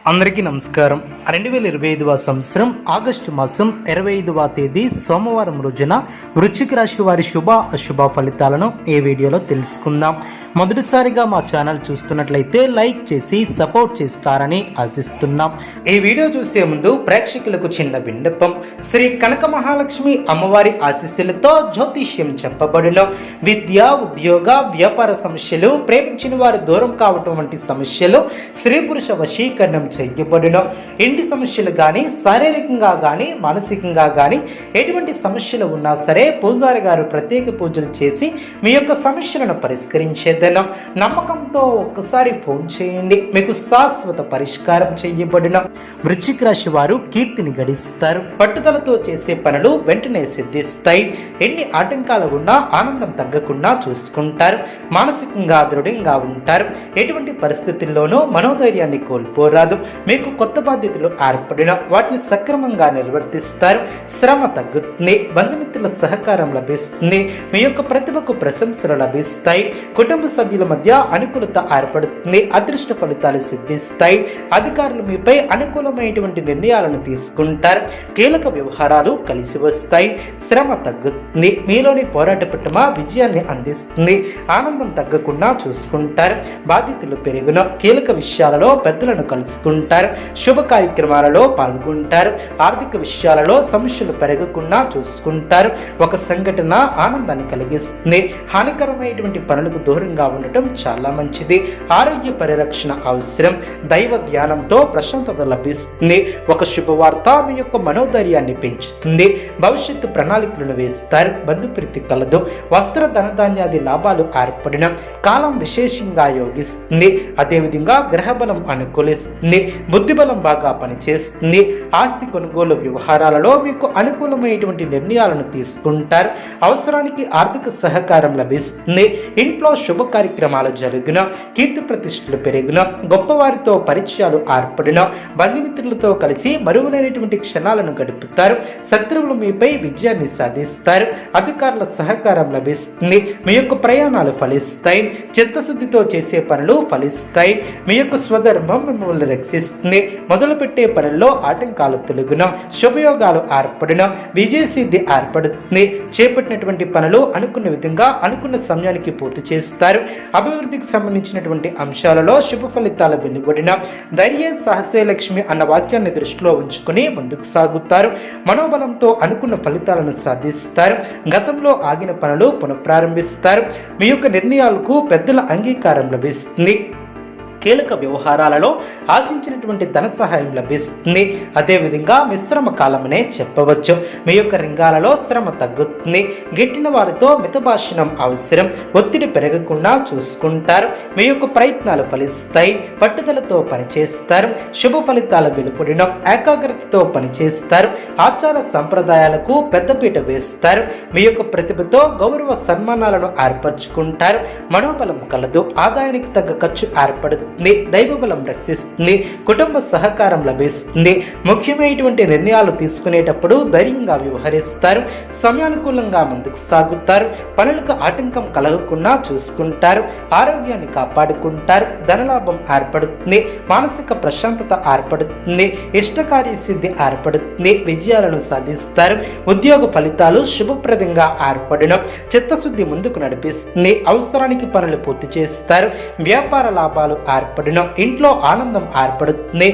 అందరికీ నమస్కారం. 2025వ సంవత్సరం ఆగస్టు మాసం 25వ తేదీ సోమవారం రోజున వృశ్చిక రాశి వారి శుభ అశుభ ఫలితాలను ఈ వీడియోలో తెలుసుకుందాం. మొదటిసారిగా మా ఛానల్ చూస్తున్నట్లయితే లైక్ చేసి సపోర్ట్ చేస్తారని ఆశిస్తున్నాం. ఈ వీడియో చూసే ముందు ప్రేక్షకులకు చిన్న విన్నపం. శ్రీ కనక మహాలక్ష్మి అమ్మవారి ఆశీస్సులతో జ్యోతిష్యం చెప్పబడిన విద్య, ఉద్యోగ, వ్యాపార సమస్యలు, ప్రేమించిన వారు దూరం కావటం వంటి సమస్యలు, స్త్రీ పురుష వశీకరణం చేయబడిన ఇంటి సమస్యలు కానీ, శారీరకంగా కానీ, మానసికంగా కానీ ఎటువంటి సమస్యలు ఉన్నా సరే పూజారి గారు ప్రత్యేక పూజలు చేసి మీ యొక్క సమస్యలను పరిష్కరించేదనం. నమ్మకంతో ఒక్కసారి ఫోన్ చేయండి, మీకు శాశ్వత పరిష్కారం చేయబడిన. వృశ్చిక రాశి వారు కీర్తిని గడిస్తారు. పట్టుదలతో చేసే పనులు వెంటనే సిద్ధిస్తాయి. ఎన్ని ఆటంకాలు ఉన్నా ఆనందం తగ్గకుండా చూసుకుంటారు. మానసికంగా దృఢంగా ఉంటారు. ఎటువంటి పరిస్థితుల్లోనూ మనోధైర్యాన్ని కోల్పోరాదు. మీకు కొత్త బాధ్యతలు ఏర్పడిన వాటిని సక్రమంగా నిర్వర్తిస్తారు. శ్రమ తగ్గుతుంది. బంధుమిత్రుల సహకారం లభిస్తుంది. మీ యొక్క ప్రతిభకు ప్రశంసలు లభిస్తాయి. కుటుంబ సభ్యుల మధ్య అనుకూలత ఏర్పడుతుంది. అదృష్ట ఫలితాలు సిద్ధిస్తాయి. అధికారులు మీపై అనుకూలమైనటువంటి నిర్ణయాలను తీసుకుంటారు. కీలక వ్యవహారాలు కలిసి వస్తాయి. శ్రమ తగ్గుతుంది. మీలోని పోరాట పట్టుమ విజయాన్ని అందిస్తుంది. ఆనందం తగ్గకుండా చూసుకుంటారు. బాధ్యతలు పెరుగున కీలక విషయాలలో పెద్దలను కలుసుకుంటారు. శుభ కార్యక్రమాలలో పాల్గొంటారు. ఆర్థిక విషయాలలో సమస్యలు పెరగకుండా చూసుకుంటారు. ఒక సంఘటన ఆనందాన్ని కలిగిస్తుంది. హానికరమైనటువంటి పనులకు దూరంగా ఉండటం చాలా మంచిది. ఆరోగ్య పరిరక్షణ అవసరం. దైవ ధ్యానంతో ప్రశాంతత లభిస్తుంది. ఒక శుభవార్త మీ యొక్క మనోధైర్యాన్ని పెంచుతుంది. భవిష్యత్తు ప్రణాళికలను వేస్తారు. బంధుప్రీతి కలదు. వస్త్ర ధనధాన్యాది లాభాలు ఏర్పడిన కాలం విశేషంగా యోగిస్తుంది. అదేవిధంగా గ్రహబలం అనుకూలిస్తుంది. బుద్ధిబలం బాగా పనిచేస్తుంది. ఆస్తి కొనుగోలు వ్యవహారాలలో మీకు అనుకూలమైనటువంటి నిర్ణయాలను తీసుకుంటారు. అవసరానికి ఆర్థిక సహకారం లభిస్తుంది. ఇంట్లో శుభ కార్యక్రమాలు జరిగిన, కీర్తి ప్రతిష్టలు పెరిగిన, గొప్పవారితో పరిచయాలు ఏర్పడిన, బంధుమిత్రులతో కలిసి మరువలేనటువంటి క్షణాలను గడుపుతారు. శత్రువులు మీపై విజయాన్ని సాధిస్తారు. అధికారుల సహకారం లభిస్తుంది. మీ యొక్క ప్రయాణాలు ఫలిస్తాయి. చిత్తశుద్ధితో చేసే పనులు ఫలిస్తాయి. మీ యొక్క స్వధర్మం మిమ్మల్ని రక్షిస్తుంది. మొదలుపెట్టే పనుల్లో ఆటంకాలు తొలగిన, శుభయోగాలు ఏర్పడిన, విజయసిద్ధి ఏర్పడుతుంది. చేపట్టినటువంటి పనులు అనుకున్న విధంగా అనుకున్న సమయానికి పూర్తి చేస్తారు. అభివృద్ధికి సంబంధించినటువంటి అంశాలలో శుభ ఫలితాలు వెలువడిన, ధైర్య సాహసే లక్ష్మి అన్న వాక్యాన్ని దృష్టిలో ఉంచుకుని ముందుకు సాగుతారు. మనోబలంతో అనుకున్న ఫలితాలను సాధిస్తారు. గతంలో ఆగిన పనులు పునఃప్రారంభిస్తారు. మీ యొక్క నిర్ణయాలకు పెద్దల అంగీకారం లభిస్తుంది. కీలక వ్యవహారాలలో ఆశించినటువంటి ధన సహాయం లభిస్తుంది. అదేవిధంగా మిశ్రమ కాలమనే చెప్పవచ్చు. మీ యొక్క రంగాలలో శ్రమ తగ్గుతుంది. గిట్టిన వారితో మితభాషణం అవసరం. ఒత్తిడి పెరగకుండా చూసుకుంటారు. మీ యొక్క ప్రయత్నాలు ఫలిస్తాయి. పట్టుదలతో పనిచేస్తారు. శుభ ఫలితాల వెలుపడిన ఏకాగ్రతతో పనిచేస్తారు. ఆచార సంప్రదాయాలకు పెద్దపీట వేస్తారు. మీ యొక్క ప్రతిభతో గౌరవ సన్మానాలను ఏర్పరచుకుంటారు. మనోబలం కలదు. ఆదాయానికి తగ్గ ఖర్చు ఏర్పడుతుంది. దైవబలం రక్షిస్తుంది. కుటుంబ సహకారం లభిస్తుంది. ముఖ్యమైనటువంటి నిర్ణయాలు తీసుకునేటప్పుడు ధైర్యంగా వ్యవహరిస్తారు. సమయానుకూలంగా ముందుకు సాగుతారు. పనులకు ఆటంకం కలగకుండా చూసుకుంటారు. ఆరోగ్యాన్ని కాపాడుకుంటారు. ధనలాభం ఏర్పడుతుంది. మానసిక ప్రశాంతత ఏర్పడుతుంది. ఇష్టకార్య సిద్ధి ఏర్పడుతుంది. విజయాలను సాధిస్తారు. ఉద్యోగ ఫలితాలు శుభప్రదంగా ఏర్పడిన, చిత్తశుద్ధి ముందుకు నడిపిస్తుంది. అవసరానికి పనులు పూర్తి చేస్తారు. వ్యాపార లాభాలు ఏర్పడిన, ఇంట్లో ఆనందం ఏర్పడుతుంది.